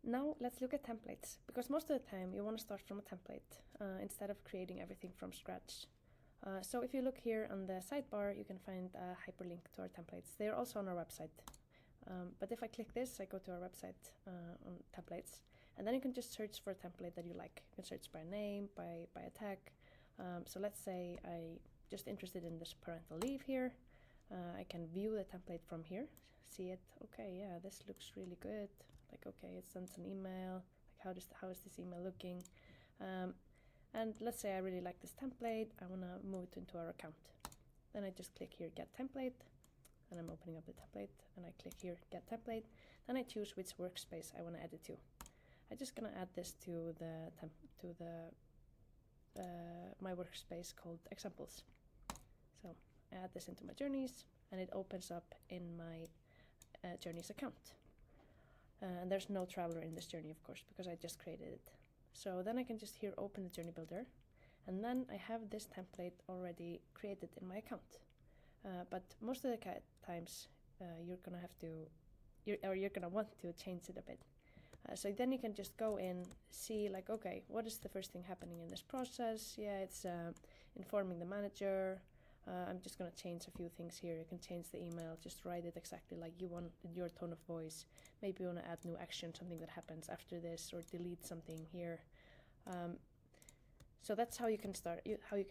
Now let's look at templates, because most of the time you want to start from a template instead of creating everything from scratch. So if you look here on the sidebar, you can find a hyperlink to our templates. They're also on our website. But if I click this, I go to our website on templates, and then you can just search for a template that you like. You can search by name, by a tag. So let's say I'm just interested in this parental leave here. I can view the template from here, see it. Okay, yeah, this looks really good. Like, okay, it sends an email. Like, how is this email looking? And let's say I really like this template. I want to move it into our account. Then I just click here, get template, and I'm opening up the template. And I click here, get template. Then I choose which workspace I want to add it to. I'm just gonna add this to my workspace called examples. So I add this into my journeys, and it opens up in my journeys account. And there's no traveler in this journey, of course, because I just created it. So then I can just here open the journey builder, and then I have this template already created in my account. But most of the times you're gonna want to change it a bit. So then you can just go in, see like, okay, what is the first thing happening in this process? Yeah, it's informing the manager. I'm just gonna change a few things here. You can change the email, just write it exactly like you want in your tone of voice. Maybe you wanna add new action, something that happens after this, or delete something here. So that's how you can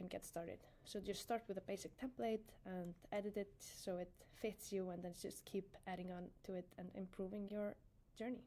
get started. So just start with a basic template and edit it so it fits you, and then just keep adding on to it and improving your journey.